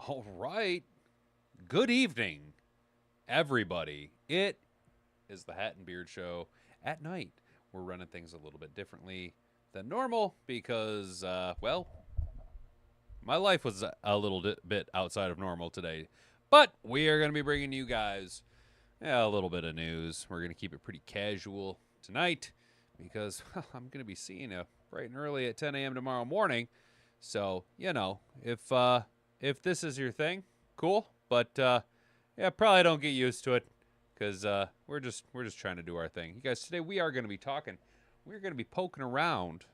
All right. Good evening, everybody. It is the Hat and Beard Show at night. We're running things a little bit differently than normal because, well, my life was a little bit outside of normal today. But we are going to be bringing you guys a little bit of news. We're going to keep it pretty casual tonight because I'm going to be seeing you bright and early at 10 a.m. tomorrow morning. So, if this is your thing, cool. But probably don't get used to it because we're just trying to do our thing. You guys, today we are going to be talking. We're going to be poking around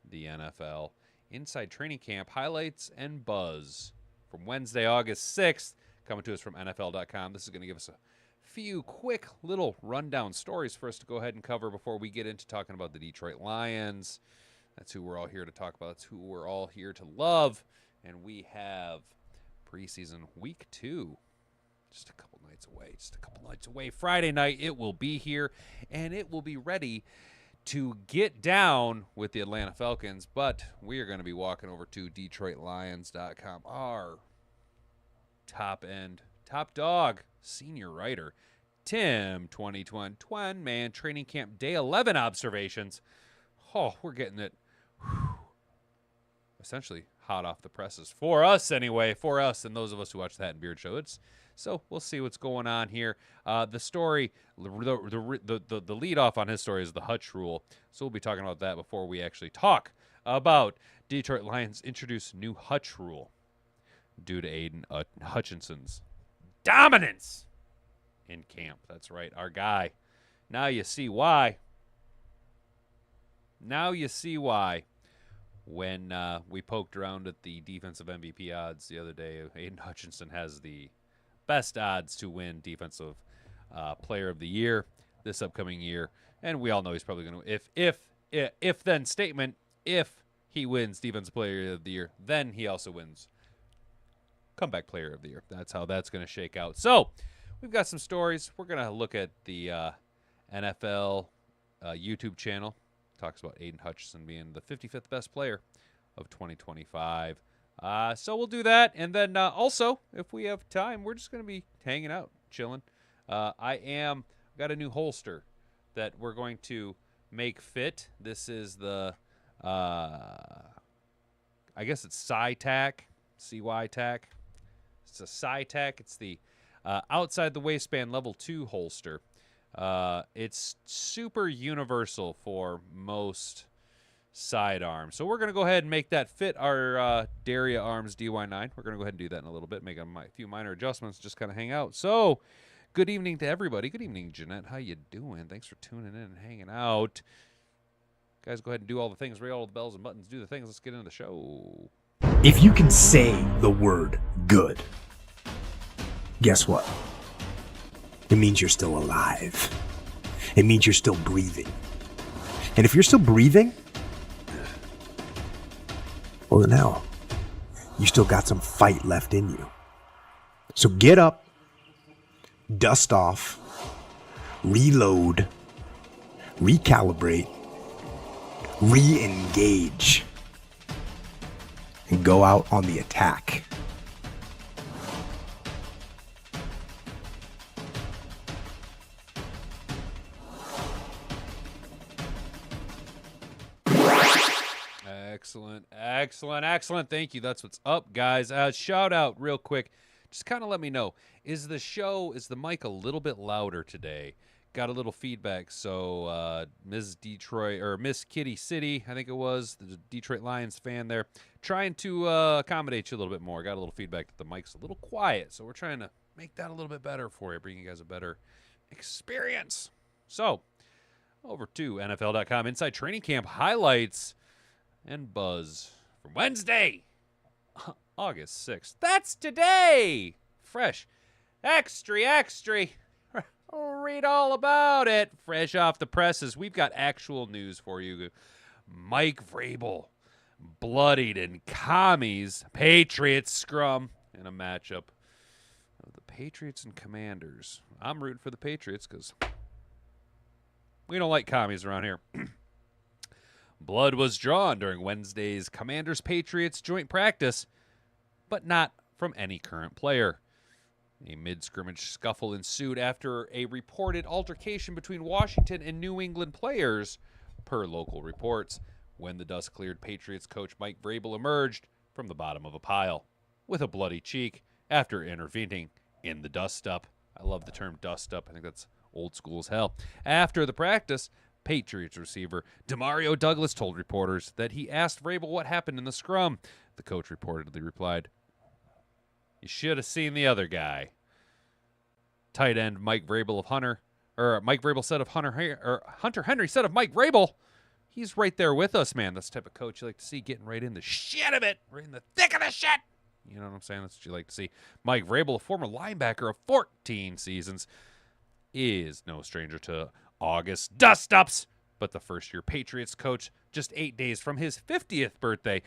the NFL inside training camp highlights and buzz from Wednesday, August 6th, coming to us from NFL.com. This is going to give us a few quick little rundown stories for us to go ahead and cover before we get into talking about the Detroit Lions. That's who we're all here to talk about. That's who we're all here to love. And we have preseason week 2. Just a couple nights away. Friday night, it will be here, and it will be ready to get down with the Atlanta Falcons. But we are going to be walking over to DetroitLions.com, our top dog, senior writer, Tim 2020, man, training camp day 11 observations. Oh, we're getting it essentially hot off the presses. For us, anyway. For us and those of us who watch the Hat and Beard Show. So we'll see what's going on here. The story, the lead off on his story is the Hutch rule. So we'll be talking about that before we actually talk about Detroit Lions introduce new Hutch rule due to Aiden Hutchinson's dominance in camp. That's right, our guy. Now you see why. When we poked around at the defensive MVP odds the other day, Aiden Hutchinson has the best odds to win defensive player of the year this upcoming year. And we all know he's probably going to, if then statement, if he wins defensive player of the year, then he also wins comeback player of the year. That's how that's going to shake out. So we've got some stories. We're going to look at the NFL YouTube channel. Talks about Aiden Hutchinson being the 55th best player of 2025. So we'll do that. And then also, if we have time, we're just going to be hanging out, chilling. I got a new holster that we're going to make fit. This is the, I guess it's Cytac, CYTAC. It's a Cytac. It's the outside the waistband level 2 holster. It's super universal for most sidearms. So we're going to go ahead and make that fit our Derya Arms DY9. We're going to go ahead and do that in a little bit, make a few minor adjustments, just kind of hang out. So good evening to everybody. Good evening, Jeanette. How you doing? Thanks for tuning in and hanging out. Guys, go ahead and do all the things, ring all the bells and buttons, do the things. Let's get into the show. If you can say the word good, guess what? It means you're still alive. It means you're still breathing. And if you're still breathing, well, then hell, you still got some fight left in you. So get up, dust off, reload, recalibrate, re-engage, and go out on the attack. Excellent. Thank you. That's what's up, guys. Shout out real quick. Just kind of let me know. Is the mic a little bit louder today? Got a little feedback. So Ms. Detroit, or Miss Kitty City, I think it was, the Detroit Lions fan there, trying to accommodate you a little bit more. Got a little feedback that the mic's a little quiet. So we're trying to make that a little bit better for you, bring you guys a better experience. So over to NFL.com inside training camp highlights and buzz from Wednesday, August 6th. That's today. Fresh. Extra. Read all about it. Fresh off the presses. We've got actual news for you. Mike Vrabel bloodied in commies. Patriots scrum in a matchup of the Patriots and Commanders. I'm rooting for the Patriots because we don't like commies around here. Blood was drawn during Wednesday's Commanders-Patriots joint practice, but not from any current player. A mid-scrimmage scuffle ensued after a reported altercation between Washington and New England players, per local reports, when the dust-cleared Patriots coach Mike Vrabel emerged from the bottom of a pile with a bloody cheek after intervening in the dust-up. I love the term dust-up. I think that's old school as hell. After the practice, Patriots receiver Demario Douglas told reporters that he asked Vrabel what happened in the scrum. The coach reportedly replied, "You should have seen the other guy." Tight end Mike Vrabel said of Hunter Henry said of Mike Vrabel, "He's right there with us, man." That's the type of coach you like to see, getting right in the shit of it, right in the thick of the shit. You know what I'm saying? That's what you like to see. Mike Vrabel, a former linebacker of 14 seasons, is no stranger to August dust-ups, but the first-year Patriots coach, just 8 days from his 50th birthday,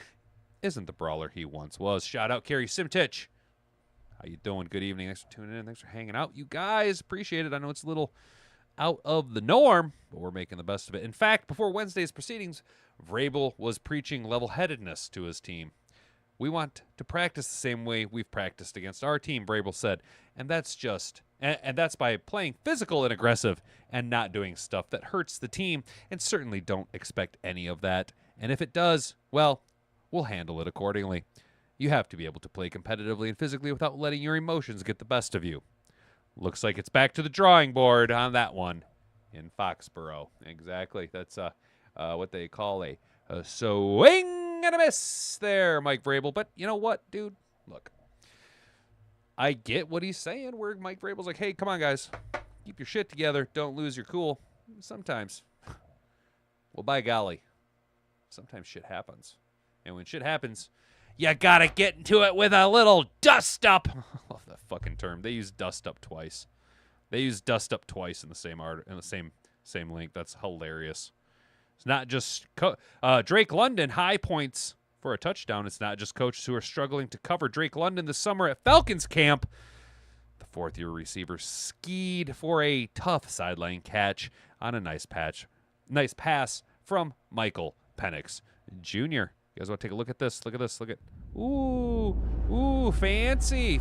isn't the brawler he once was. Shout out Kerry Simtich. How you doing? Good evening. Thanks for tuning in. Thanks for hanging out. You guys, appreciate it. I know it's a little out of the norm, but we're making the best of it. In fact, before Wednesday's proceedings, Vrabel was preaching level-headedness to his team. "We want to practice the same way we've practiced against our team," Vrabel said, and that's by playing physical and aggressive and not doing stuff that hurts the team, and certainly don't expect any of that. And if it does, well, we'll handle it accordingly. You have to be able to play competitively and physically without letting your emotions get the best of you. Looks like it's back to the drawing board on that one in Foxborough. Exactly. That's what they call a swing and a miss there, Mike Vrabel. But you know what, dude? Look, I get what he's saying, where Mike Vrabel's like, "Hey, come on, guys. Keep your shit together. Don't lose your cool." Sometimes. Well, by golly, sometimes shit happens. And when shit happens, you gotta get into it with a little dust-up. I love that fucking term. They use dust-up twice. They use dust-up twice in the same same link. That's hilarious. It's not just Drake London high points for a touchdown. It's not just coaches who are struggling to cover Drake London this summer at Falcons camp. The fourth-year receiver skied for a tough sideline catch on a nice pass from Michael Penix Jr. You guys want to take a look at this? Look at this. Look at. Ooh, fancy.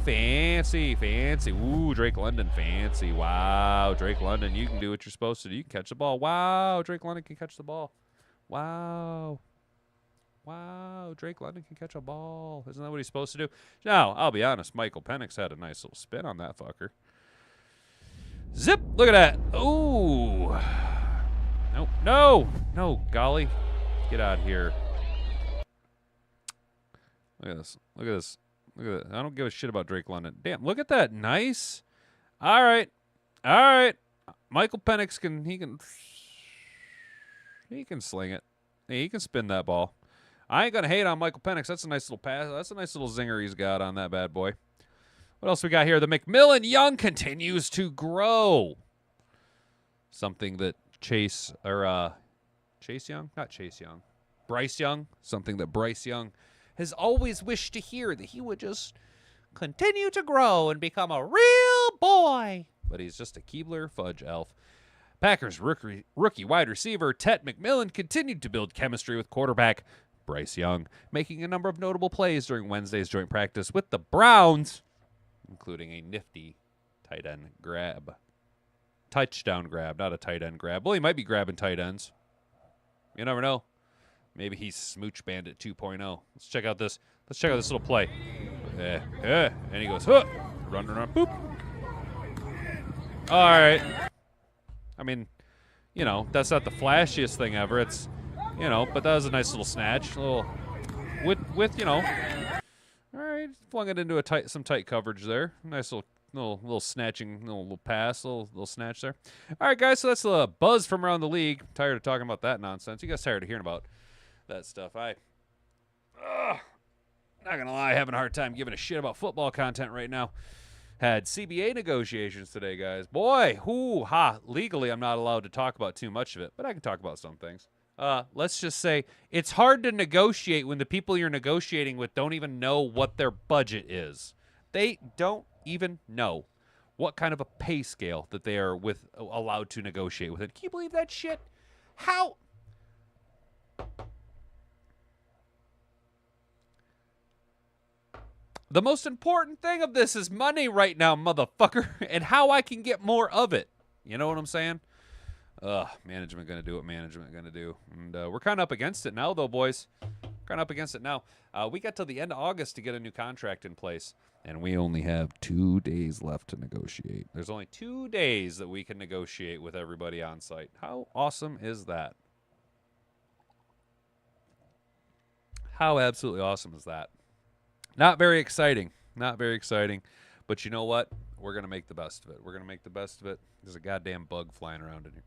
Ooh, Drake London, fancy. Wow, Drake London, you can do what you're supposed to do. You can catch the ball. Wow, Drake London can catch the ball. Wow, Drake London can catch a ball. Isn't that what he's supposed to do? Now, I'll be honest, Michael Penix had a nice little spin on that fucker. Zip, look at that. Ooh. No, golly. Get out of here. Look at this. I don't give a shit about Drake London. Damn, look at that. Nice. All right. Michael Penix he can sling it. He can spin that ball. I ain't going to hate on Michael Penix. That's a nice little pass. That's a nice little zinger he's got on that bad boy. What else we got here? The McMillan Young continues to grow. Something that Bryce Young. Something that Bryce Young has always wished to hear, that he would just continue to grow and become a real boy. But he's just a Keebler fudge elf. Packers rookie wide receiver Ted McMillan continued to build chemistry with quarterback Bryce Young, making a number of notable plays during Wednesday's joint practice with the Browns, including a nifty tight end grab. Touchdown grab, not a tight end grab. Well, he might be grabbing tight ends. You never know. Maybe he's Smooch Bandit 2.0. Let's check out this little play. And he goes, run, boop. All right. I mean, that's not the flashiest thing ever. It's, but that was a nice little snatch. A little, with all right, flung it into some tight coverage there. Nice little snatching, little pass, little snatch there. All right, guys, so that's a buzz from around the league. I'm tired of talking about that nonsense. You guys tired of hearing about that stuff? Not gonna lie, having a hard time giving a shit about football content right now. Had CBA negotiations today, guys. Boy, legally I'm not allowed to talk about too much of it, but I can talk about some things. Let's just say it's hard to negotiate when the people you're negotiating with don't even know what their budget is. They don't even know what kind of a pay scale that they are allowed to negotiate with. Can you believe that shit? How? The most important thing of this is money right now, motherfucker, and how I can get more of it. You know what I'm saying? Management going to do what management going to do. And we're kind of up against it now, though, boys. Kind of up against it now. We got till the end of August to get a new contract in place, and we only have 2 days left to negotiate. There's only 2 days that we can negotiate with everybody on site. How awesome is that? How absolutely awesome is that? Not very exciting. Not very exciting. But you know what? We're going to make the best of it. We're going to make the best of it. There's a goddamn bug flying around in here.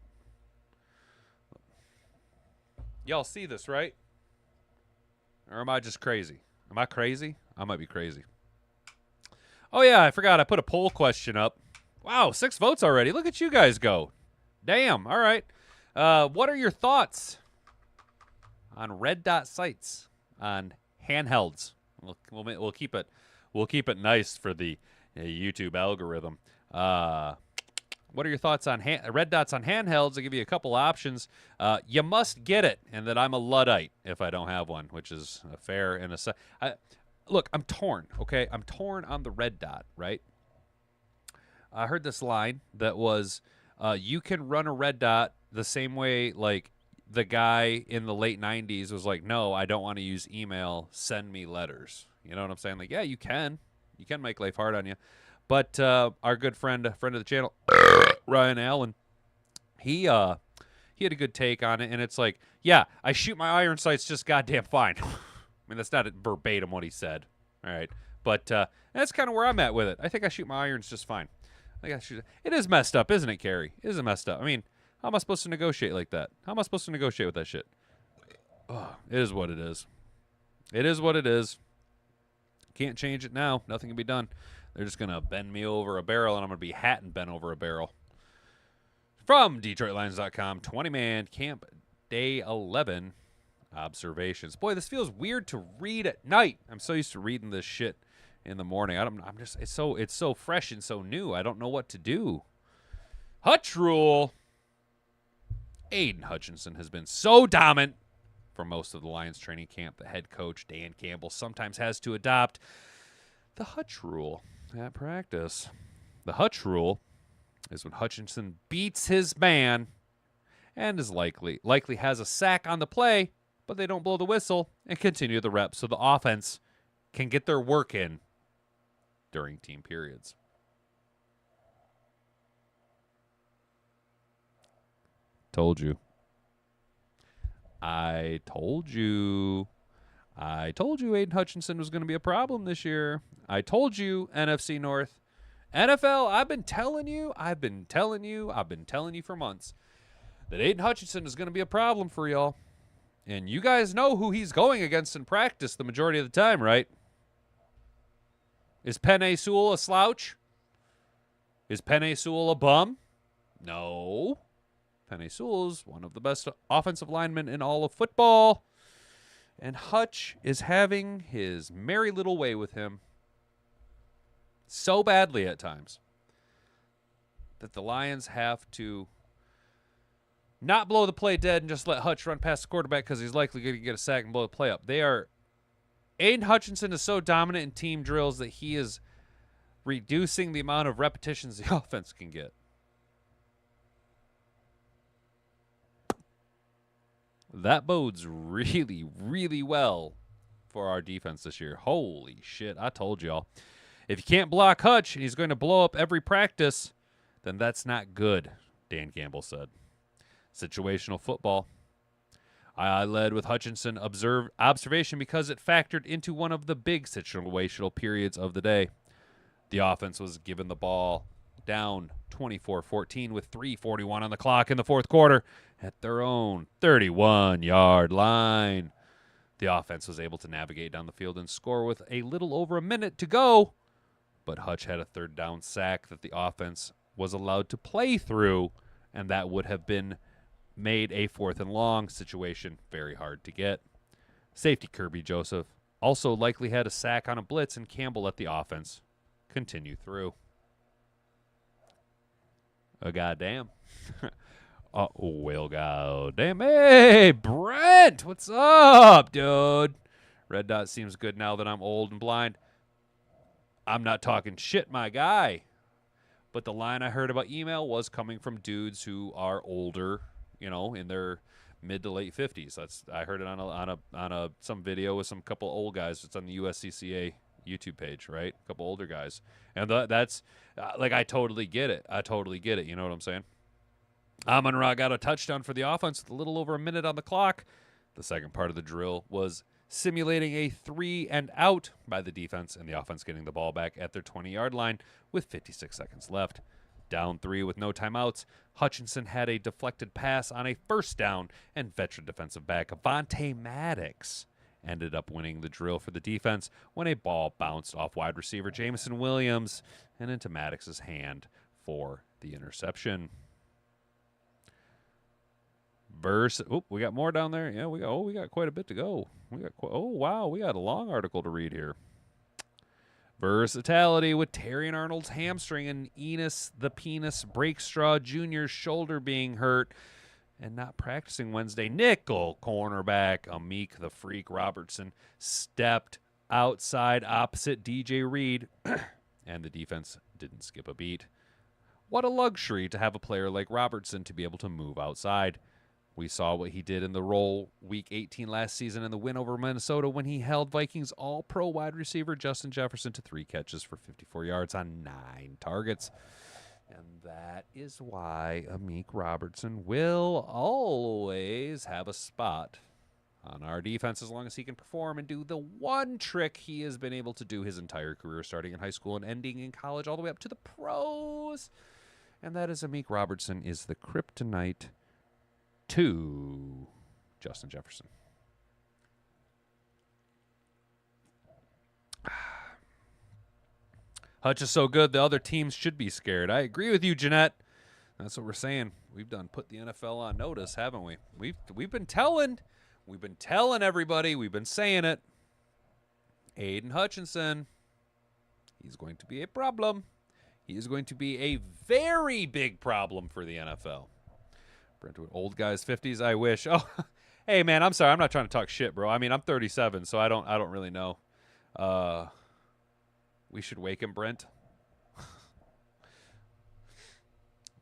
Y'all see this, right? Or am I just crazy? Am I crazy? I might be crazy. Oh, yeah, I forgot. I put a poll question up. Wow, 6 votes already. Look at you guys go. Damn. All right. What are your thoughts on red dot sights on handhelds? We'll keep it nice for the YouTube algorithm. What are your thoughts on red dots on handhelds? I'll give you a couple options. You must get it, and that I'm a Luddite if I don't have one, which is a fair and a... Look, I'm torn, okay? I'm torn on the red dot, right? I heard this line that was, you can run a red dot the same way, like, the guy in the late 90s was like, no, I don't want to use email, send me letters. You know what I'm saying? Like, yeah, you can. You can make life hard on you. But our good friend of the channel, Ryan Allen, he had a good take on it, and it's like, yeah, I shoot my iron sights just goddamn fine. I mean, that's not verbatim what he said, all right? But that's kind of where I'm at with it. I think I shoot my irons just fine. It is messed up, isn't it, Carrie? It is messed up. I mean, how am I supposed to negotiate like that? How am I supposed to negotiate with that shit? Oh, it is what it is. It is what it is. Can't change it now. Nothing can be done. They're just going to bend me over a barrel, and I'm going to be hatting bent over a barrel. From DetroitLions.com, 20-man camp day 11 observations. Boy, this feels weird to read at night. I'm so used to reading this shit in the morning. It's so fresh and so new. I don't know what to do. Hutch rule. Aiden Hutchinson has been so dominant for most of the Lions training camp. The head coach, Dan Campbell, sometimes has to adopt the Hutch rule at practice. The Hutch rule is when Hutchinson beats his man and is likely has a sack on the play, but they don't blow the whistle and continue the reps so the offense can get their work in during team periods. Told you. I told you Aiden Hutchinson was going to be a problem this year. I told you, NFC North. NFL, I've been telling you for months that Aiden Hutchinson is going to be a problem for y'all. And you guys know who he's going against in practice the majority of the time, right? Is Penei Sewell a slouch? Is Penei Sewell a bum? No. Penei Sewell is one of the best offensive linemen in all of football. And Hutch is having his merry little way with him so badly at times that the Lions have to not blow the play dead and just let Hutch run past the quarterback because he's likely going to get a sack and blow the play up. Aiden Hutchinson is so dominant in team drills that he is reducing the amount of repetitions the offense can get. That bodes really, really well for our defense this year. Holy shit, I told y'all. If you can't block Hutch and he's going to blow up every practice, then that's not good, Dan Campbell said. Situational football. I led with Hutchinson observation because it factored into one of the big situational periods of the day. The offense was given the ball down 24-14 with 3:41 on the clock in the fourth quarter at their own 31-yard line. The offense was able to navigate down the field and score with a little over a minute to go, but Hutch had a third down sack that the offense was allowed to play through, and that would have been made a 4th and long situation very hard to get. Safety Kirby Joseph also likely had a sack on a blitz, and Campbell let the offense continue through. Goddamn. Well, goddamn. Hey, Brent, what's up, dude? Red dot seems good now that I'm old and blind. I'm not talking shit, my guy. But the line I heard about email was coming from dudes who are older, in their mid to late 50s. I heard it on some video with some couple old guys. It's on the USCCA YouTube page, right? A couple older guys, and that's I totally get it. You know what I'm saying? Amon-Ra got a touchdown for the offense with a little over a minute on the clock. The second part of the drill was simulating a 3-and-out by the defense, and the offense getting the ball back at their 20-yard line with 56 seconds left. Down 3 with no timeouts, Hutchinson had a deflected pass on a first down, and veteran defensive back Avonte Maddox ended up winning the drill for the defense when a ball bounced off wide receiver Jameson Williams and into Maddox's hand for the interception. We got more down there. Yeah, we got quite a bit to go. We got a long article to read here. Versatility with Terrion Arnold's hamstring and Enos the Penis Breakstraw Jr.'s shoulder being hurt and not practicing Wednesday. Nickel cornerback Amik the Freak Robertson stepped outside opposite DJ Reed, and the defense didn't skip a beat. What a luxury to have a player like Robertson to be able to move outside. We saw what he did in the role Week 18 last season in the win over Minnesota when he held Vikings All-Pro wide receiver Justin Jefferson to 3 catches for 54 yards on 9 targets. And that is why Amik Robertson will always have a spot on our defense as long as he can perform and do the one trick he has been able to do his entire career, starting in high school and ending in college all the way up to the pros. And that is Amik Robertson is the kryptonite to Justin Jefferson. Hutch is so good, the other teams should be scared. I agree with you, Jeanette. That's what we're saying. We've done put the NFL on notice, haven't we? We've been telling everybody. We've been saying it. Aiden Hutchinson, he's going to be a problem. He is going to be a very big problem for the NFL. Brentwood, old guys, 50s. I wish. Oh, hey man, I'm sorry. I'm not trying to talk shit, bro. I mean, I'm 37, so I don't really know. We should wake him, Brent.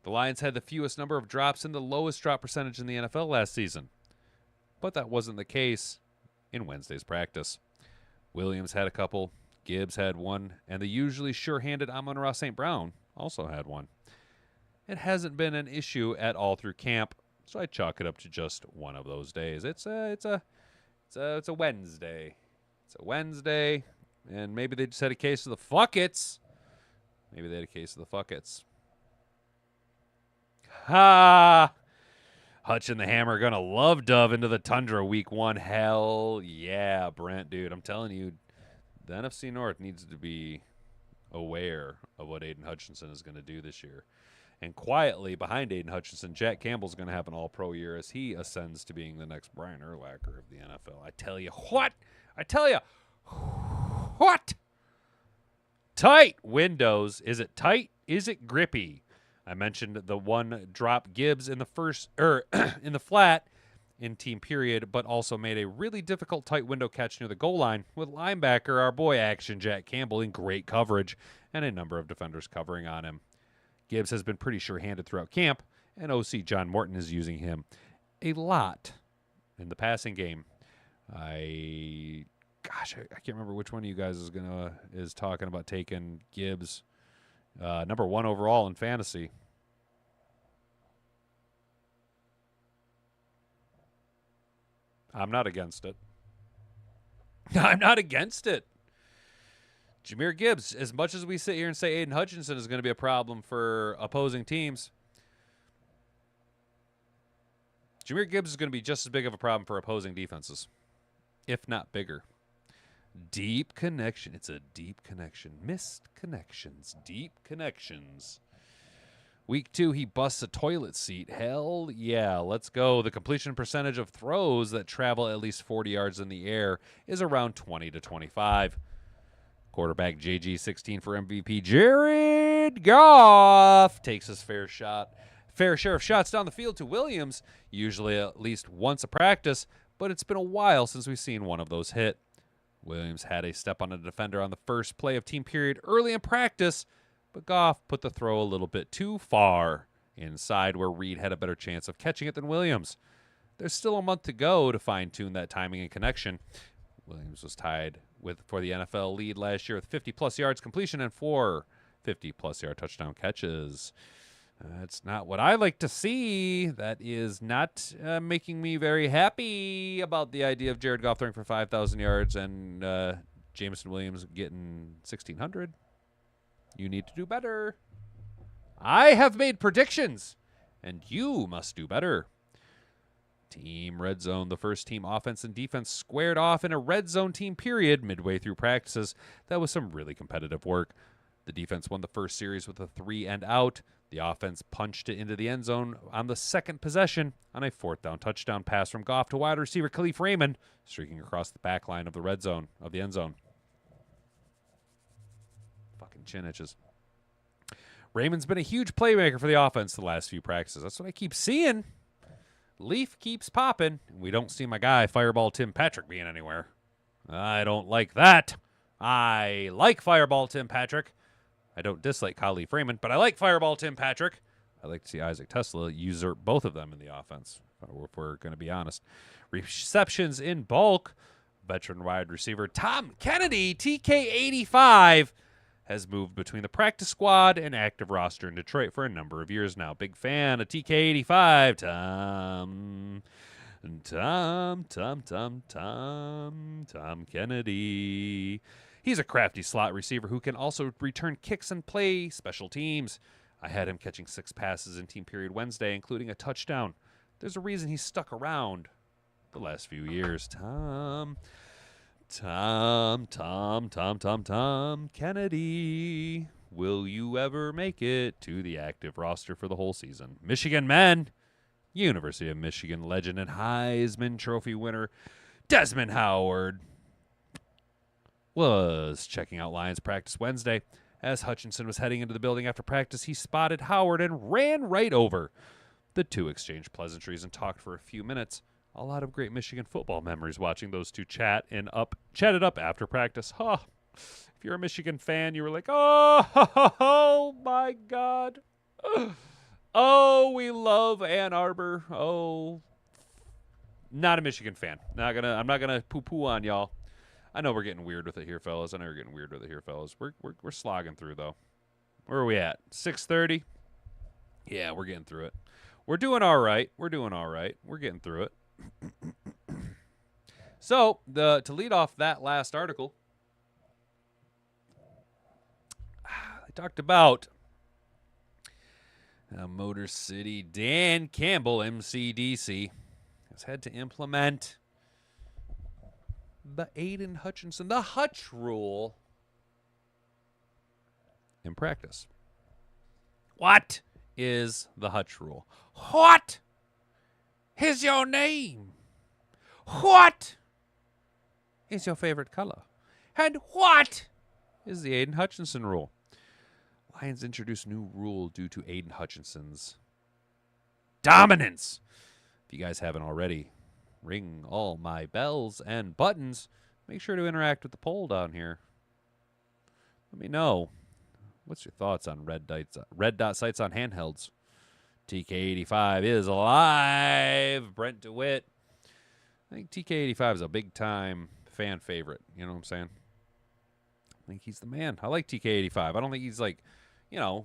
The Lions had the fewest number of drops and the lowest drop percentage in the NFL last season, but that wasn't the case in Wednesday's practice. Williams had a couple, Gibbs had one, and the usually sure-handed Amon-Ra St. Brown also had one. It hasn't been an issue at all through camp, so I chalk it up to just one of those days. It's a Wednesday. It's a Wednesday, and maybe they just had a case of the fuckets. Ha! Hutch and the Hammer gonna love Dove into the Tundra Week 1. Hell yeah, Brent, dude. I'm telling you, the NFC North needs to be aware of what Aiden Hutchinson is going to do this year. And quietly behind Aiden Hutchinson, Jack Campbell's going to have an all-pro year as he ascends to being the next Brian Urlacher of the NFL. I tell you what? Tight windows. Is it tight? Is it grippy? I mentioned the one drop Gibbs in the in the flat in team period, but also made a really difficult tight window catch near the goal line with linebacker, our boy Action Jack Campbell, in great coverage and a number of defenders covering on him. Gibbs has been pretty sure-handed throughout camp, and OC John Morton is using him a lot in the passing game. I can't remember which one of you guys is talking about taking Gibbs number 1 overall in fantasy. I'm not against it. Jahmyr Gibbs, as much as we sit here and say Aiden Hutchinson is going to be a problem for opposing teams, Jahmyr Gibbs is going to be just as big of a problem for opposing defenses, if not bigger. Deep connection. It's a deep connection. Missed connections. Deep connections. Week 2, he busts a toilet seat. Hell yeah, let's go. The completion percentage of throws that travel at least 40 yards in the air is around 20 to 25. Quarterback JG16 for MVP Jared Goff takes his fair share of shots down the field to Williams, usually at least once a practice, but it's been a while since we've seen one of those hit. Williams had a step on a defender on the first play of team period early in practice, but Goff put the throw a little bit too far inside where Reed had a better chance of catching it than Williams. There's still a month to go to fine-tune that timing and connection. Williams was tied for the NFL lead last year with 50-plus yards completion and 4 50-plus yard touchdown catches. That's not what I like to see. That is not making me very happy about the idea of Jared Goff throwing for 5,000 yards and Jameson Williams getting 1,600. You need to do better. I have made predictions, and you must do better. Team Red Zone. The first team offense and defense squared off in a Red Zone team period midway through practices. That was some really competitive work. The defense won the first series with a 3 and out. The offense punched it into the end zone on the second possession on a 4th down touchdown pass from Goff to wide receiver Khalif Raymond, streaking across the back line of the red zone, of the end zone. Fucking chin itches. Raymond's been a huge playmaker for the offense the last few practices. That's what I keep seeing. Leaf keeps popping, and we don't see my guy, Fireball Tim Patrick, being anywhere. I don't like that. I like Fireball Tim Patrick. I don't dislike Khalif Raymond, but I like Fireball Tim Patrick. I like to see Isaac Tesla usurp both of them in the offense, if we're going to be honest. Receptions in bulk. Veteran wide receiver Tom Kennedy, TK85, has moved between the practice squad and active roster in Detroit for a number of years now. Big fan of TK85, Tom Kennedy. He's a crafty slot receiver who can also return kicks and play special teams. I had him catching 6 passes in team period Wednesday, including a touchdown. There's a reason he's stuck around the last few years. Tom Kennedy. Will you ever make it to the active roster for the whole season? Michigan men. University of Michigan legend and Heisman Trophy winner Desmond Howard was checking out Lions practice Wednesday. As Hutchinson was heading into the building after practice, he spotted Howard and ran right over. The two exchanged pleasantries and talked for a few minutes. A lot of great Michigan football memories watching those two chatted up after practice. Huh. If you're a Michigan fan, you were like, oh my God. Oh, we love Ann Arbor. Oh, not a Michigan fan. I'm not gonna poo-poo on y'all. I know we're getting weird with it here, fellas. We're slogging through, though. Where are we at? 6:30? Yeah, we're getting through it. We're doing all right. We're getting through it. So, to lead off that last article, I talked about Motor City Dan Campbell, MCDC, has had to implement the Aiden Hutchinson, the Hutch rule, in practice. What is the Hutch rule? What is your name? What is your favorite color? And what is the Aiden Hutchinson rule? Lions introduced new rule due to Aiden Hutchinson's dominance. If you guys haven't already, ring all my bells and buttons. Make sure to interact with the poll down here. Let me know. What's your thoughts on red dot sights on handhelds? TK85 is alive. Brent DeWitt. I think TK85 is a big-time fan favorite. You know what I'm saying? I think he's the man. I like TK85. I don't think he's like,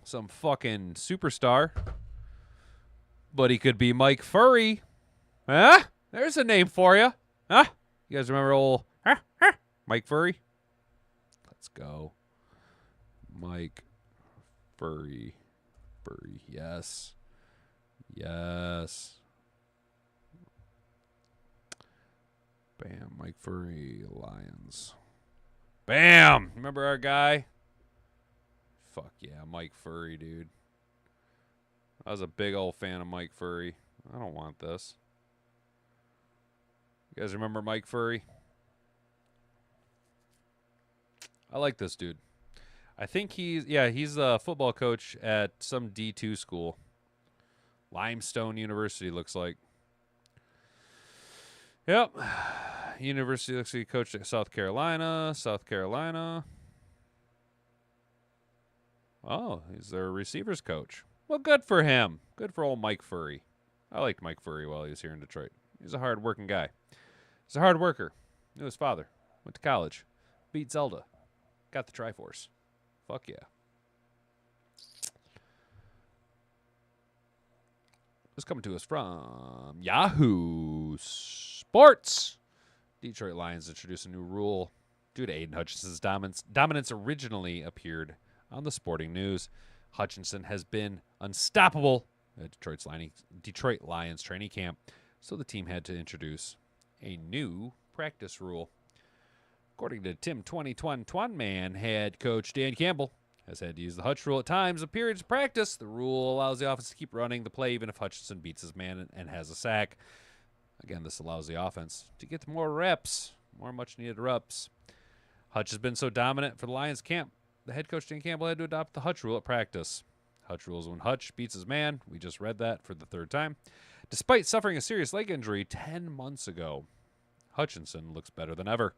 some fucking superstar. But he could be Mike Furry. Huh? There's a name for you. Huh? You guys remember old Mike Furry? Let's go. Mike Furry. Yes. Bam. Mike Furry, Lions. Bam. Remember our guy? Fuck yeah, Mike Furry, dude. I was a big old fan of Mike Furry. I don't want this. You guys remember Mike Furry? I like this dude. I think he's a football coach at some D2 school. Limestone University looks like. Yep. University looks like he coached at South Carolina. Oh, he's their receivers coach. Well, good for him. Good for old Mike Furry. I liked Mike Furry while he was here in Detroit. He's a hard-working guy. He's a hard worker. Knew his father. Went to college. Beat Zelda. Got the Triforce. Fuck yeah. This coming to us from Yahoo Sports. Detroit Lions introduced a new rule due to Aiden Hutchinson's dominance originally appeared on the Sporting News. Hutchinson has been unstoppable at Detroit Lions training camp, so the team had to introduce a new practice rule. According to Tim 2021 man head coach Dan Campbell, has had to use the Hutch rule at times of periods of practice. The rule allows the offense to keep running the play even if Hutchinson beats his man and has a sack. Again, this allows the offense to get more reps, more much-needed reps. Hutch has been so dominant for the Lions camp, the head coach Dan Campbell had to adopt the Hutch rule at practice. Hutch rules when Hutch beats his man. We just read that for the third time. Despite suffering a serious leg injury 10 months ago, Hutchinson looks better than ever.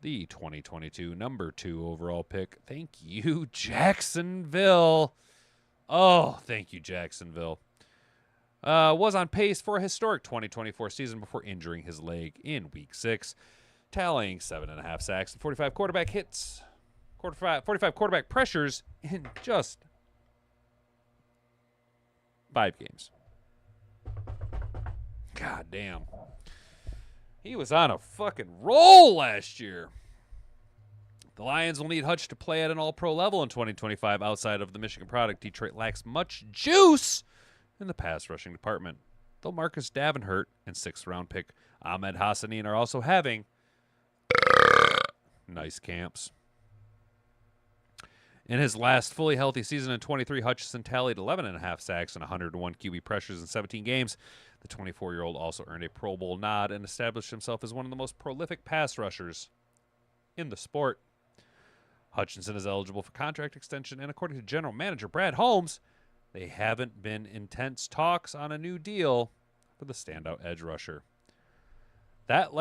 The 2022 number 2 overall pick. Thank you, Jacksonville. Oh, thank you, Jacksonville. Was on pace for a historic 2024 season before injuring his leg in Week 6, tallying 7.5 sacks and 45 quarterback hits, 45 quarterback pressures in just 5 games. God damn. He was on a fucking roll last year. The Lions will need Hutch to play at an all-pro level in 2025. Outside of the Michigan product, Detroit lacks much juice in the pass rushing department. Though Marcus Davenport and 6th-round pick Ahmed Hassanin are also having nice camps. In his last fully healthy season in 23, Hutchinson tallied 11.5 sacks and 101 QB pressures in 17 games. The 24-year-old also earned a Pro Bowl nod and established himself as one of the most prolific pass rushers in the sport. Hutchinson is eligible for contract extension, and according to general manager Brad Holmes, they haven't been intense talks on a new deal for the standout edge rusher. That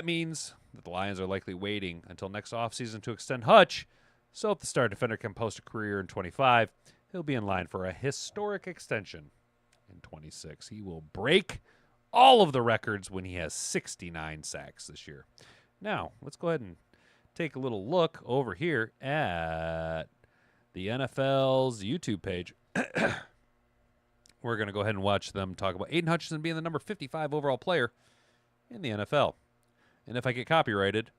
means that the Lions are likely waiting until next offseason to extend Hutch, so if the star defender can post a career in 25, he'll be in line for a historic extension in 26. He will break all of the records when he has 69 sacks this year. Now, let's go ahead and take a little look over here at the NFL's YouTube page. We're going to go ahead and watch them talk about Aiden Hutchinson being the number 55 overall player in the NFL. And if I get copyrighted...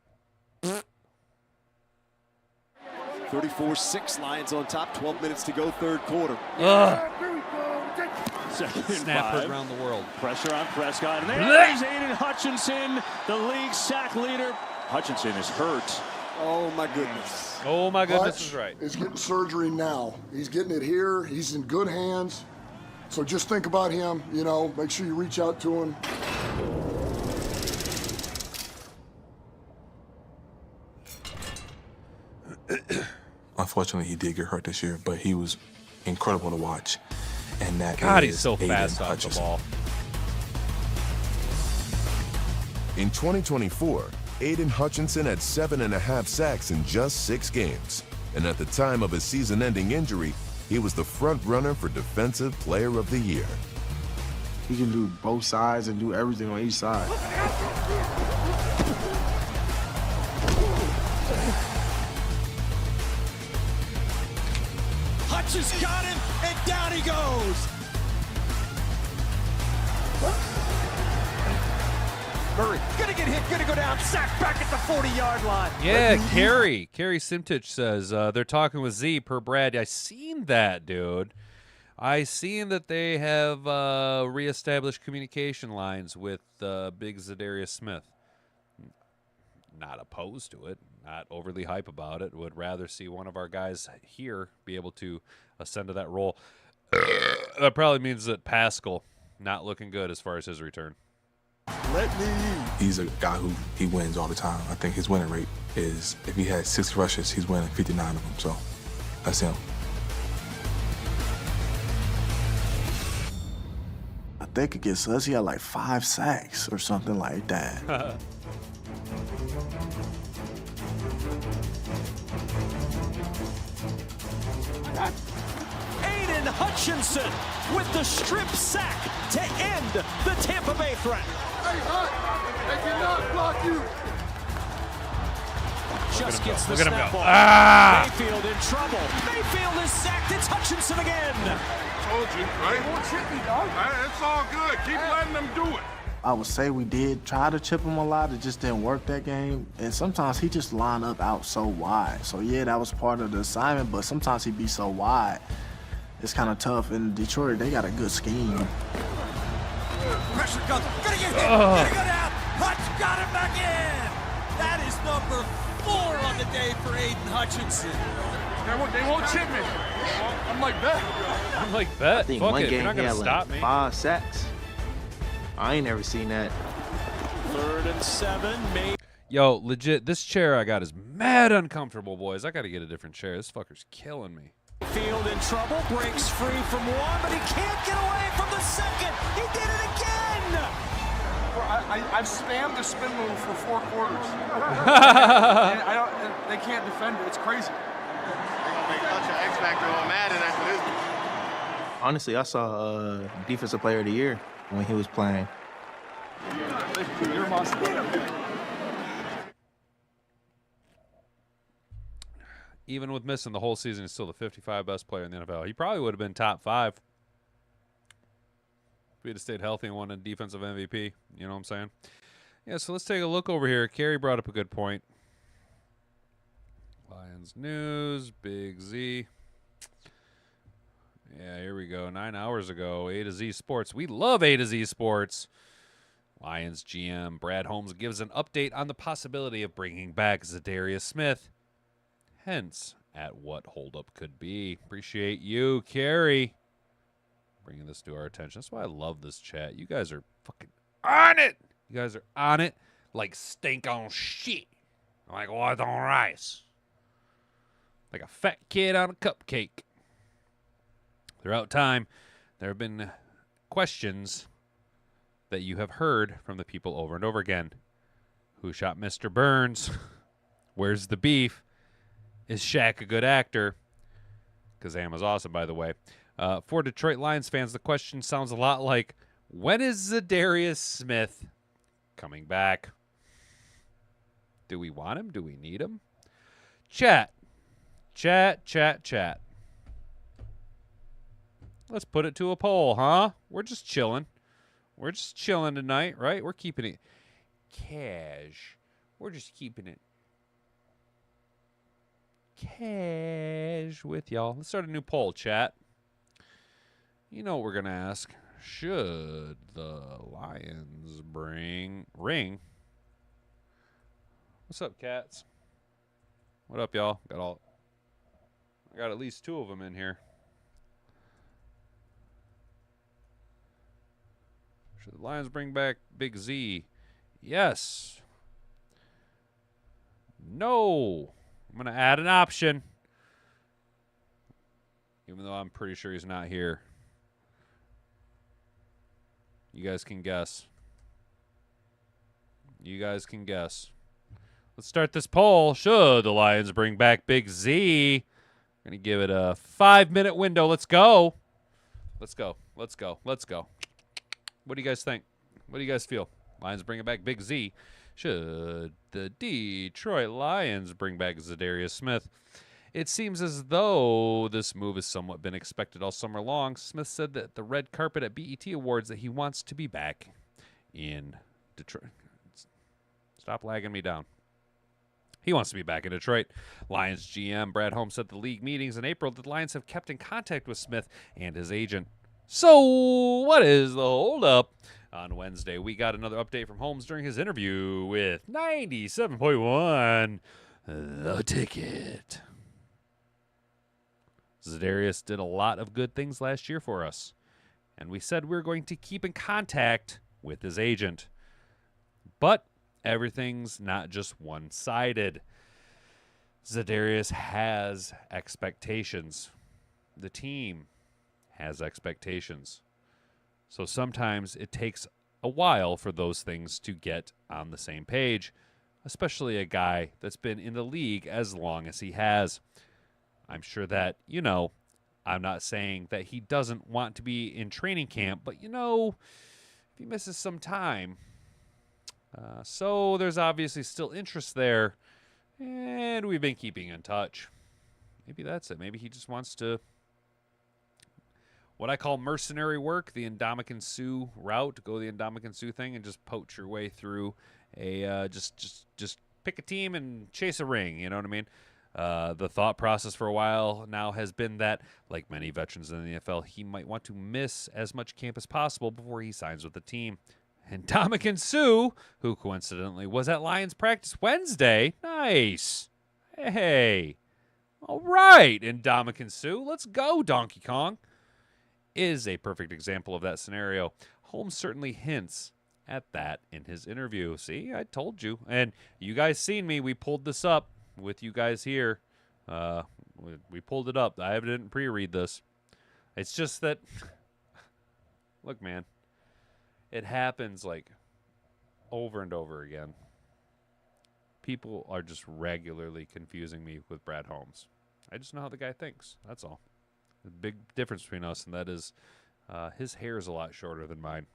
34-6, Lions on top, 12 minutes to go, third quarter. Snap heard around the world. Pressure on Prescott, and there's Aiden Hutchinson, the league sack leader. Hutchinson is hurt. Oh, my goodness. Oh, my goodness Hutch is right. is getting surgery now. He's getting it here. He's in good hands. So just think about him, you know, make sure you reach out to him. Unfortunately, he did get hurt this year, but he was incredible to watch. And that God, is he's so Aiden fast off the Hutchinson. ball. In 2024, Aiden Hutchinson had 7.5 sacks in just 6 games. And at the time of his season-ending injury, he was the front runner for Defensive Player of the Year. He can do both sides and do everything on each side. Hutch has got him, and down he goes. Murray, gonna get hit, gonna go down, sack back at the 40-yard line. Yeah, Carrie Simtich says they're talking with Z per Brad. I seen that, dude. I seen that they have reestablished communication lines with Big Zadarius Smith. Not opposed to it, not overly hype about it. Would rather see one of our guys here be able to ascend to that role. That probably means that Pascal not looking good as far as his return. He's a guy who he wins all the time. I think his winning rate is, if he had 6 rushes, he's winning 59 of them. So that's him. I think against us, he had like 5 sacks or something like that. Hutchinson with the strip sack to end the Tampa Bay threat. Hey, Hutch, they cannot block you. Just gets the Look at him snap go. ball. Ah! Mayfield in trouble. Mayfield is sacked. It's Hutchinson again. Told you, right? It's all good. Keep letting them do it. I would say we did try to chip him a lot. It just didn't work that game. And sometimes he just line up out so wide. So, yeah, that was part of the assignment, but sometimes he be so wide. It's kind of tough. In Detroit, they got a good scheme. Pressure comes. Gonna get hit. Gonna go down. Hutch got him back in. That is number 4 on the day for Aiden Hutchinson. They won't chip me. I'm like that. I'm like, bet. I think Fuck one it. You're game not he going had to stop like me. 5 sacks. I ain't never seen that. 3rd and 7. Yo, legit, this chair I got is mad uncomfortable, boys. I got to get a different chair. This fucker's killing me. Mayfield in trouble. Breaks free from one, but he can't get away from the second. He did it again. I've spammed the spin move for 4 quarters. And they can't defend it. It's crazy. They're going to make Hutch an X Factor on Madden after this. Honestly, I saw Defensive Player of the Year when he was playing. You're a monster. Even with missing the whole season, he's still the 55 best player in the NFL. He probably would have been top 5 if he'd have stayed healthy and won a defensive MVP. You know what I'm saying? Yeah, so let's take a look over here. Kerry brought up a good point. Lions news, Big Z. Yeah, here we go. 9 hours ago, A to Z Sports. We love A to Z Sports. Lions GM Brad Holmes gives an update on the possibility of bringing back Zadarius Smith. Hence, at what holdup could be. Appreciate you, Kerry, bringing this to our attention. That's why I love this chat. You guys are fucking on it. You guys are on it like steak on shit. Like white on rice. Like a fat kid on a cupcake. Throughout time, there have been questions that you have heard from the people over and over again. Who shot Mr. Burns? Where's the beef? Is Shaq a good actor? Kazam was awesome, by the way. For Detroit Lions fans, the question sounds a lot like, when is Zadarius Smith coming back? Do we want him? Do we need him? Chat. Let's put it to a poll, huh? We're just chilling. We're just chilling tonight, right? We're keeping it cash. We're just keeping it cash with y'all. Let's start a new poll, chat. You know what we're going to ask. Should the Lions ring? What's up, cats? What up, y'all? I got at least 2 of them in here. Should the Lions bring back Big Z? Yes. No. I'm going to add an option. Even though I'm pretty sure he's not here. You guys can guess. Let's start this poll. Should the Lions bring back Big Z? I'm going to give it a 5-minute window. Let's go. Let's go. What do you guys think? What do you guys feel? Lions bringing back Big Z. Should the Detroit Lions bring back Zadarius Smith? It seems as though this move has somewhat been expected all summer long. Smith said that the red carpet at BET Awards that he wants to be back in Detroit. Stop lagging me down. He wants to be back in Detroit. Lions GM Brad Holmes said at the league meetings in April that the Lions have kept in contact with Smith and his agent. So, what is the holdup? On Wednesday, we got another update from Holmes during his interview with 97.1 The Ticket. Zadarius did a lot of good things last year for us, and we said we were going to keep in contact with his agent. But everything's not just one-sided. Zadarius has expectations. The team has expectations. So sometimes it takes a while for those things to get on the same page, especially a guy that's been in the league as long as he has. I'm sure that, I'm not saying that he doesn't want to be in training camp, but, if he misses some time. So there's obviously still interest there, and we've been keeping in touch. Maybe that's it. Maybe he just wants to, what I call mercenary work, the Ndamukong Suh route, go the Ndamukong Suh thing and just poach your way through a just pick a team and chase a ring, you know what I mean? The thought process for a while now has been that, like many veterans in the NFL, he might want to miss as much camp as possible before he signs with the team. And Ndamukong Suh, who coincidentally was at Lions practice Wednesday, nice. Hey, all right, Ndamukong Suh, let's go, Donkey Kong, is a perfect example of that scenario. Holmes certainly hints at that in his interview. See, I told you. And you guys seen me. We pulled this up with you guys here. We pulled it up. I didn't pre-read this. It's just that, look, man, it happens like over and over again. People are just regularly confusing me with Brad Holmes. I just know how the guy thinks. That's all. The big difference between us, and that is his hair is a lot shorter than mine.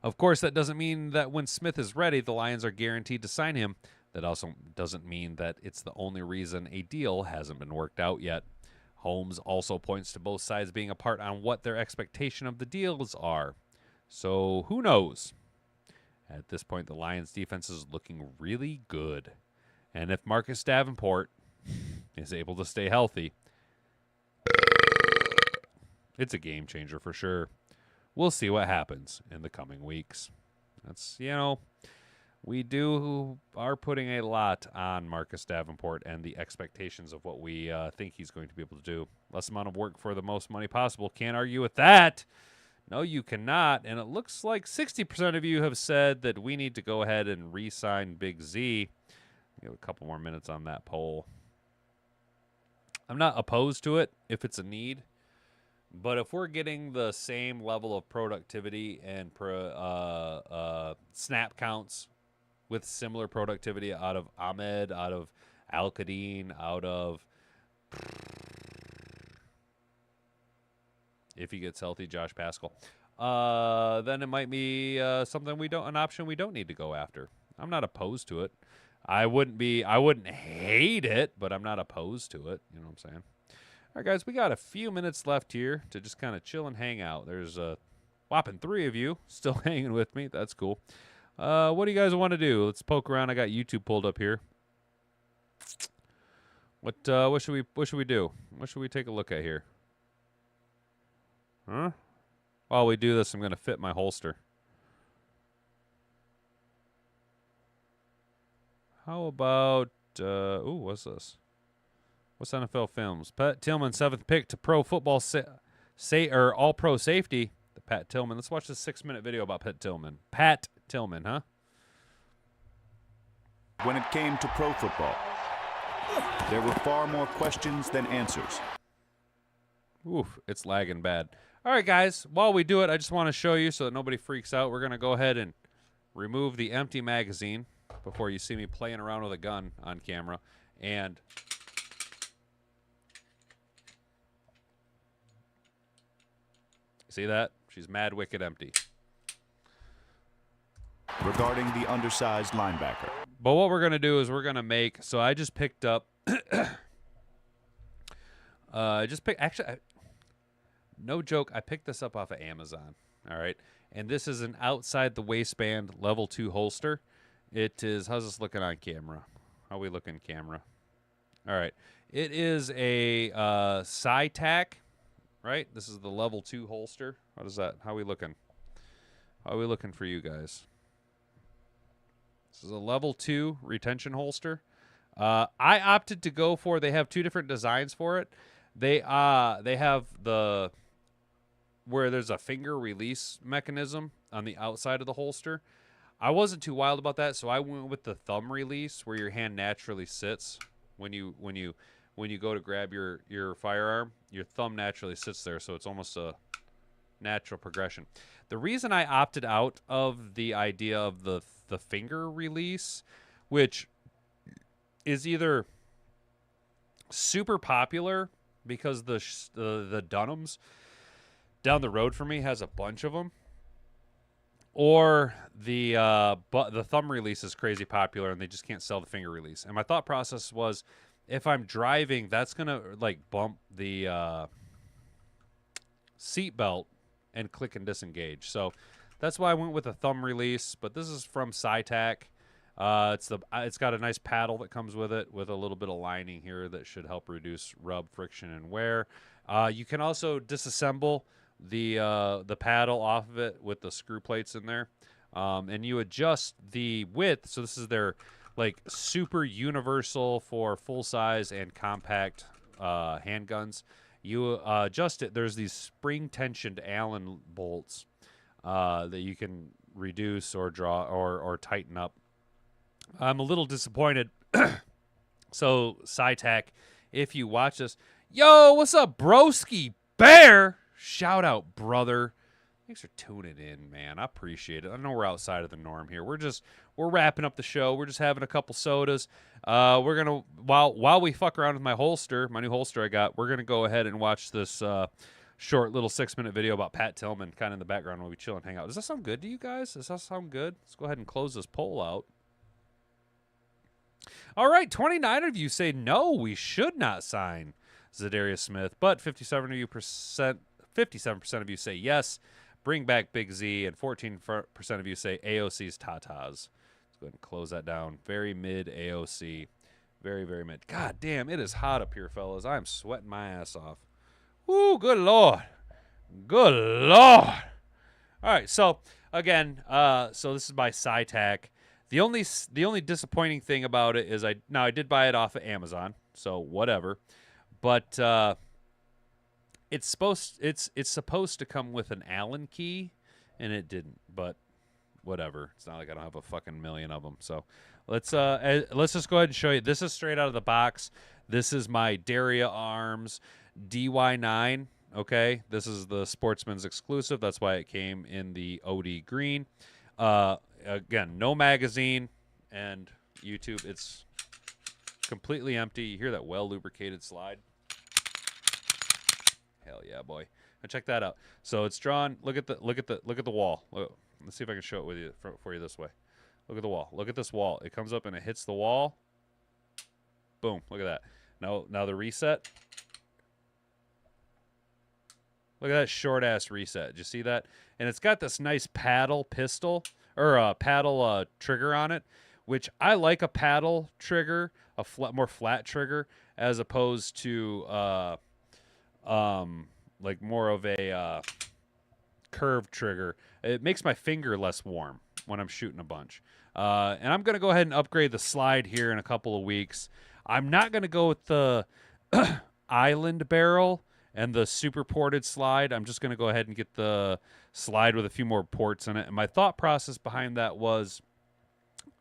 Of course, that doesn't mean that when Smith is ready, the Lions are guaranteed to sign him. That also doesn't mean that it's the only reason a deal hasn't been worked out yet. Holmes also points to both sides being apart on what their expectation of the deals are. So who knows? At this point, the Lions' defense is looking really good. And if Marcus Davenport is able to stay healthy, it's a game changer for sure. We'll see what happens in the coming weeks. That's, we are putting a lot on Marcus Davenport and the expectations of what we think he's going to be able to do. Less amount of work for the most money possible. Can't argue with that. No, you cannot. And it looks like 60% of you have said that we need to go ahead and re-sign Big Z. Give a couple more minutes on that poll. I'm not opposed to it if it's a need. But if we're getting the same level of productivity and snap counts with similar productivity out of Ahmed, out of Al-Qadin, out of, if he gets healthy, Josh Pascal, then it might be an option we don't need to go after. I'm not opposed to it. I wouldn't hate it, but I'm not opposed to it. You know what I'm saying? All right, guys, we got a few minutes left here to just kind of chill and hang out. There's a whopping 3 of you still hanging with me. That's cool. What do you guys want to do? Let's poke around. I got YouTube pulled up here. What should we do? What should we take a look at here? Huh? While we do this, I'm going to fit my holster. How about what's this? What's NFL Films? Pat Tillman, 7th pick to Pro Football All-Pro Safety. The Pat Tillman. Let's watch this 6-minute video about Pat Tillman. Pat Tillman, huh? When it came to pro football, there were far more questions than answers. Oof, it's lagging bad. All right, guys. While we do it, I just want to show you so that nobody freaks out. We're going to go ahead and remove the empty magazine before you see me playing around with a gun on camera. And see that? She's mad wicked empty. Regarding the undersized linebacker. But what we're going to do is we're going to make, so I just picked up, actually, no joke, I picked this up off of Amazon, all right? And this is an outside the waistband level 2 holster. It is, how's this looking on camera? How we looking camera? All right. It is a Cytac, right? This is the level 2 holster. How does that, how we looking? How are we looking for you guys? This is a level 2 retention holster. I opted to go for, they have 2 different designs for it. They have the, where there's a finger release mechanism on the outside of the holster. I wasn't too wild about that, so I went with the thumb release where your hand naturally sits when you go to grab your firearm. Your thumb naturally sits there, so it's almost a natural progression. The reason I opted out of the idea of the finger release, which is either super popular because the Dunhams down the road for me has a bunch of them, or the thumb release is crazy popular and they just can't sell the finger release. And my thought process was, if I'm driving, that's gonna like bump the seat belt and click and disengage. So that's why I went with a thumb release. But this is from Cytac. It's got a nice paddle that comes with it, with a little bit of lining here that should help reduce rub, friction, and wear. You can also disassemble the paddle off of it with the screw plates in there, and you adjust the width. So this is their like super universal for full size and compact handguns. You adjust it. There's these spring tensioned Allen bolts that you can reduce or draw or tighten up. I'm a little disappointed. So Cytac, if you watch this, yo, what's up, broski bear? Shout out, brother. Thanks for tuning in, man. I appreciate it. I know we're outside of the norm here. We're wrapping up the show. We're just having a couple sodas. We're gonna while we fuck around with my holster, my new holster I got. We're gonna go ahead and watch this short little 6-minute video about Pat Tillman, kind of in the background while we chill and hang out. Does that sound good to you guys? Does that sound good? Let's go ahead and close this poll out. All right, 29 of you say no, we should not sign Zadarius Smith, but 57% of you say yes, bring back Big Z, and 14% of you say AOC's Tatas. Let's go ahead and close that down. Very mid AOC. Very, very mid. God damn, it is hot up here, fellas. I'm sweating my ass off. Woo, good Lord. Good Lord. All right, so, again, so this is by Cytac. The only disappointing thing about it is I did buy it off of Amazon, so whatever. But it's supposed to come with an Allen key, and it didn't. But whatever. It's not like I don't have a fucking million of them. So let's just go ahead and show you. This is straight out of the box. This is my Derya Arms DY9. Okay, this is the Sportsman's exclusive. That's why it came in the OD green. Again, no magazine, and YouTube, it's completely empty. You hear that well-lubricated slide? Hell yeah, boy. Now check that out. So it's drawn. Look at the wall. Let's see if I can show it with you for you this way. Look at the wall. Look at this wall. It comes up and it hits the wall. Boom. Look at that. Now the reset. Look at that short-ass reset. Did you see that? And it's got this nice paddle pistol, or paddle trigger on it, which I like a paddle trigger, a more flat trigger, as opposed to like more of a curved trigger. It makes my finger less warm when I'm shooting a bunch. And I'm going to go ahead and upgrade the slide here in a couple of weeks. I'm not going to go with the island barrel and the super ported slide. I'm just going to go ahead and get the slide with a few more ports in it. And my thought process behind that was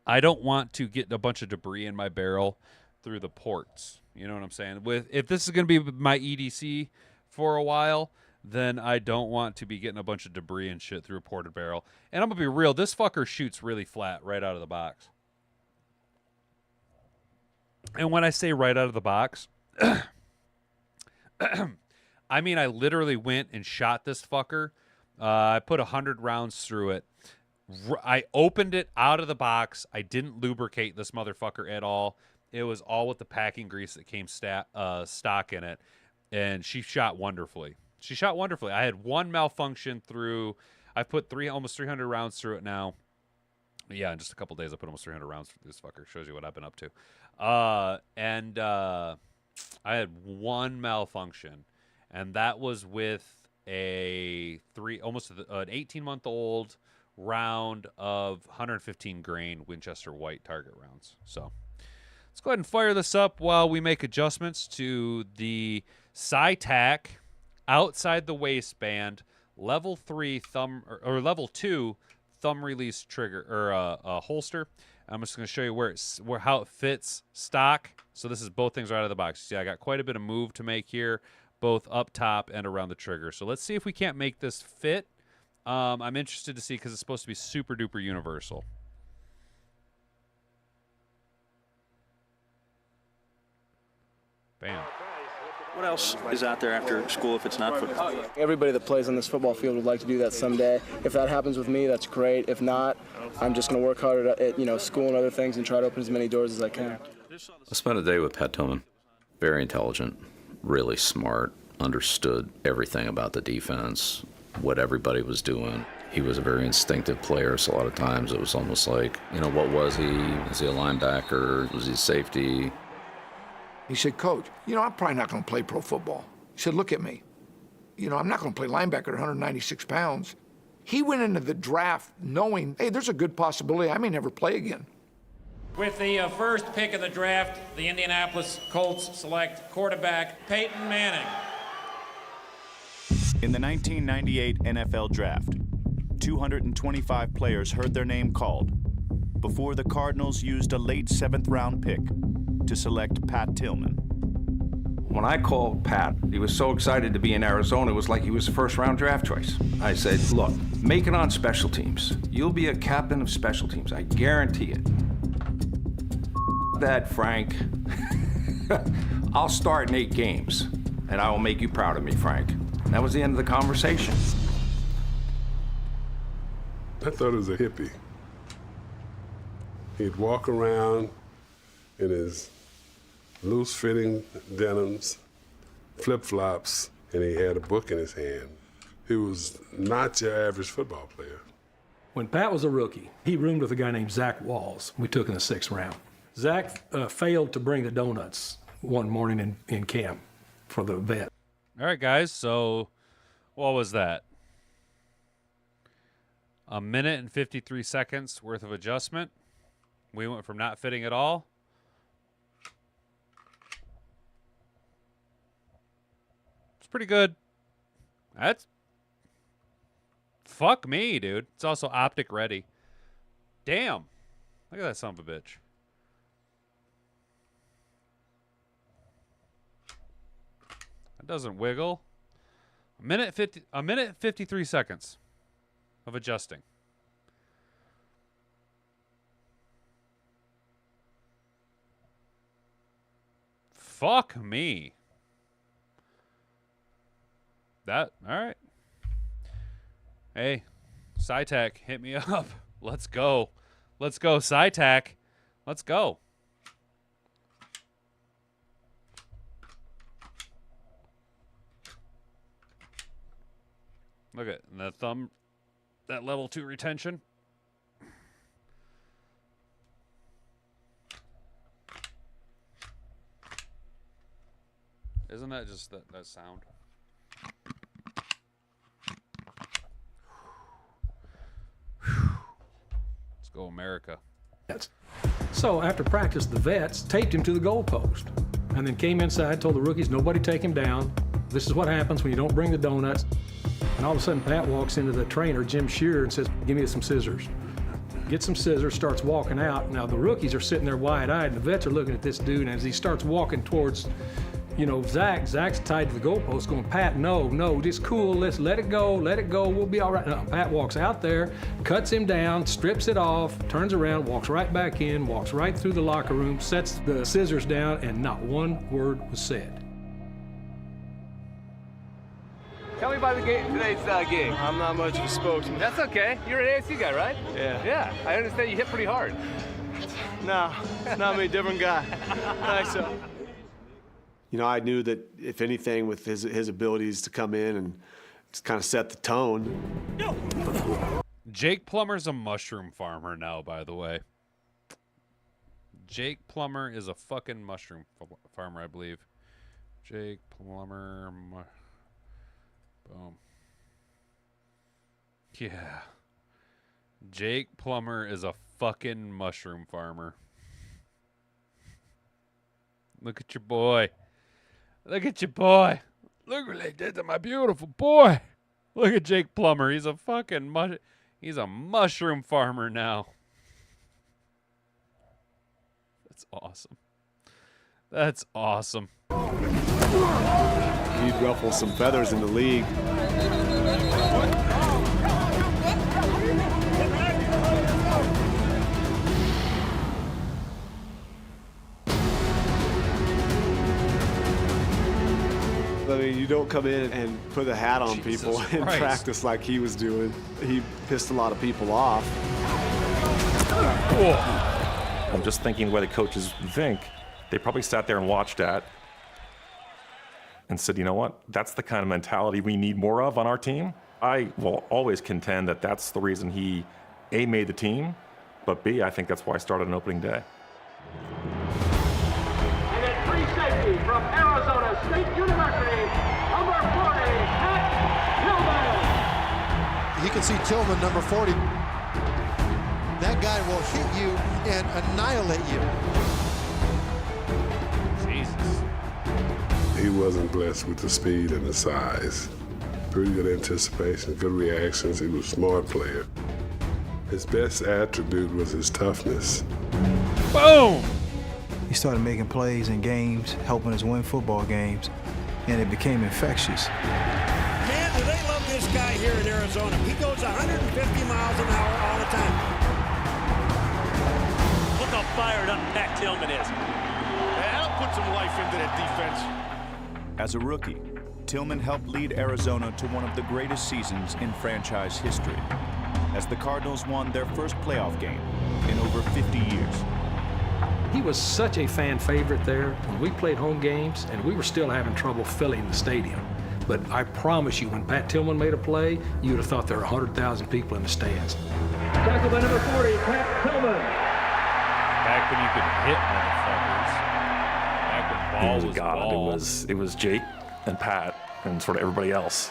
I don't want to get a bunch of debris in my barrel through the ports. You know what I'm saying? If this is going to be my EDC for a while, then I don't want to be getting a bunch of debris and shit through a ported barrel. And I'm going to be real, this fucker shoots really flat right out of the box. And when I say right out of the box, I mean I literally went and shot this fucker. I put 100 rounds through it. I opened it out of the box. I didn't lubricate this motherfucker at all. It was all with the packing grease that came stock in it. And she shot wonderfully. She shot wonderfully. I had one malfunction through. I put almost 300 rounds through it now. Yeah, in just a couple days, I put almost 300 rounds through this fucker. Shows you what I've been up to. I had one malfunction, and that was with almost an 18-month-old round of 115 grain Winchester White target rounds. So let's go ahead and fire this up while we make adjustments to the Cytac outside the waistband level 3 thumb or level 2 thumb release trigger or holster. I'm just going to show you how it fits stock. So this is both things right out of the box. See, I got quite a bit of move to make here, both up top and around the trigger. So let's see if we can't make this fit. I'm interested to see because it's supposed to be super duper universal. Bam. What else is out there after school if it's not football? Everybody that plays on this football field would like to do that someday. If that happens with me, that's great. If not, I'm just going to work hard at school and other things and try to open as many doors as I can. I spent a day with Pat Tillman. Very intelligent, really smart, understood everything about the defense, what everybody was doing. He was a very instinctive player, so a lot of times it was almost like, what was he? Was he a linebacker? Was he a safety? He said, Coach, I'm probably not going to play pro football. He said, look at me. I'm not going to play linebacker at 196 pounds. He went into the draft knowing, hey, there's a good possibility I may never play again. With the first pick of the draft, the Indianapolis Colts select quarterback Peyton Manning. In the 1998 NFL Draft, 225 players heard their name called before the Cardinals used a late 7th-round pick to select Pat Tillman. When I called Pat, he was so excited to be in Arizona, it was like he was a first-round draft choice. I said, look, make it on special teams. You'll be a captain of special teams, I guarantee it. That, Frank. I'll start in 8 games, and I will make you proud of me, Frank. And that was the end of the conversation. I thought he was a hippie. He'd walk around in his loose-fitting denims, flip-flops, and he had a book in his hand. He was not your average football player. When Pat was a rookie, he roomed with a guy named Zach Walls. We took in the 6th round. Zach failed to bring the donuts one morning in camp for the vet. All right, guys, so what was that? A minute and 53 seconds worth of adjustment. We went from not fitting at all. It's pretty good. That's... Fuck me, dude. It's also optic ready. Damn. Look at that son of a bitch. That doesn't wiggle. A minute 53 seconds of adjusting. Fuck me. All right. Hey, Cytac, hit me up. Let's go. Let's go, Cytac. Let's go. Look at the thumb, that level 2 retention. Isn't that just that sound? Let's go, America. So after practice, the vets taped him to the goalpost and then came inside, told the rookies, nobody take him down. This is what happens when you don't bring the donuts. And all of a sudden, Pat walks into the trainer, Jim Shearer, and says, give me some scissors. Gets some scissors, starts walking out. Now, the rookies are sitting there wide-eyed, and the vets are looking at this dude, and as he starts walking towards, Zach's tied to the goalpost going, Pat, no, just cool, let's let it go, we'll be all right. No, Pat walks out there, cuts him down, strips it off, turns around, walks right back in, walks right through the locker room, sets the scissors down, and not one word was said. Tell me about today's game. I'm not much of a spokesman. That's okay. You're an ASC guy, right? Yeah. Yeah, I understand you hit pretty hard. No, not me, different guy. Thanks, so. I knew that if anything, with his abilities to come in and just kind of set the tone. Jake Plummer's a mushroom farmer now, by the way. Jake Plummer is a fucking mushroom farmer, I believe. Jake Plummer... Boom. Yeah. Jake Plummer is a fucking mushroom farmer. Look at your boy. Look at your boy. Look what they did to my beautiful boy. Look at Jake Plummer. He's a fucking he's a mushroom farmer now. That's awesome. That's awesome. He'd ruffle some feathers in the league. I mean, you don't come in and put the hat on Jesus people and Christ. practice like he was doing. He pissed a lot of people off. I'm just thinking the way the coaches think, they probably sat there and watched that and said, you know what, that's the kind of mentality we need more of on our team. I will always contend that that's the reason he, A, made the team, but B, I think that's why I started on opening day. And at free safety from Arizona State University, number 40, Pat Tillman. You can see Tillman, number 40. That guy will hit you and annihilate you. Jesus. He wasn't blessed with the speed and the size. Pretty good anticipation, good reactions. He was a smart player. His best attribute was his toughness. Boom! He started making plays in games, helping us win football games, and it became infectious. Man, do they love this guy here in Arizona. He goes 150 miles an hour all the time. Look how fired up Pat Tillman is. That'll put some life into that defense. As a rookie, Tillman helped lead Arizona to one of the greatest seasons in franchise history, as the Cardinals won their first playoff game in over 50 years. He was such a fan favorite there when we played home games, and we were still having trouble filling the stadium. But I promise you, when Pat Tillman made a play, you'd have thought there were 100,000 people in the stands. Tackle by number 40, Pat Tillman. Back when you could hit motherfuckers. Back when He ball was a was god. ball. It was Jake and Pat and sort of everybody else.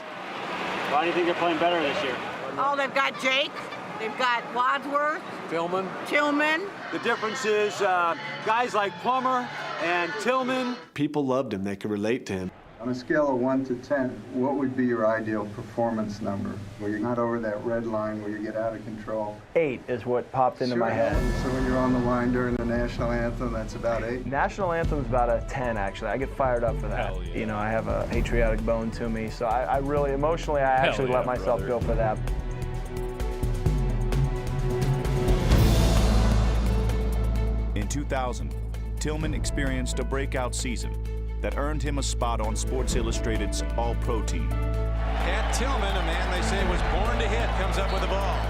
Why do you think they're playing better this year? Oh, they've got Jake. They've got Wadsworth. Tillman. Tillman. The difference is guys like Plummer and Tillman. People loved him. They could relate to him. On a scale of 1 to 10, what would be your ideal performance number? Where you're not over that red line where you get out of control? 8 is what popped into my head. So when you're on the line during the national anthem, that's about 8? National anthem's about a 10, actually. I get fired up for that. Hell yeah. You know, I have a patriotic bone to me, so I really, emotionally, I actually yeah, let myself brother. go for that. In 2000, Tillman experienced a breakout season that earned him a spot on Sports Illustrated's All-Pro team. Pat Tillman, a man they say was born to hit, comes up with the ball.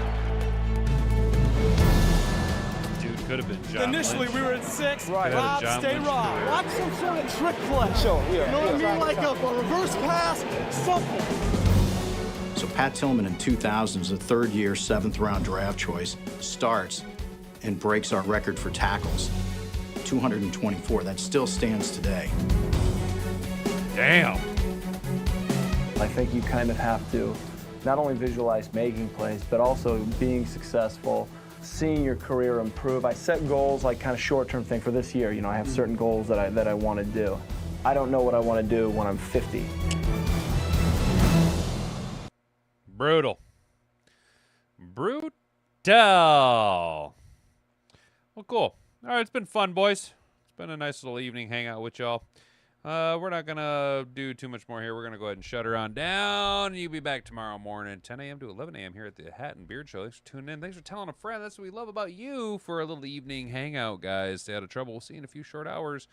Dude could have been John Initially, Lynch. we were at 6. Right. Rob, John stay Lynch raw. career. Watch some sort of trick play. You know what I mean? Like a reverse pass, something. So Pat Tillman in 2000 is a third-year, seventh-round draft choice, starts and breaks our record for tackles, 224. That still stands today. Damn. I think you kind of have to not only visualize making plays, but also being successful, seeing your career improve. I set goals, like kind of short-term thing for this year. You know, I have certain goals that I want to do. I don't know what I want to do when I'm 50. Brutal. Brutal. Well, cool. All right, it's been fun, boys. It's been a nice little evening hangout with y'all. We're not going to do too much more here. We're going to go ahead and shut her on down. You'll be back tomorrow morning, 10 a.m. to 11 a.m. here at the Hat and Beard Show. Thanks for tuning in. Thanks for telling a friend. That's what we love about you for a little evening hangout, guys. Stay out of trouble. We'll see you in a few short hours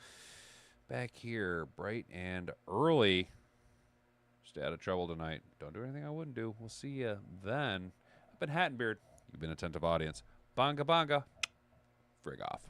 back here, bright and early. Stay out of trouble tonight. Don't do anything I wouldn't do. We'll see you then. I've been Hat and Beard. You've been an attentive audience. Bonga bonga. Frig off.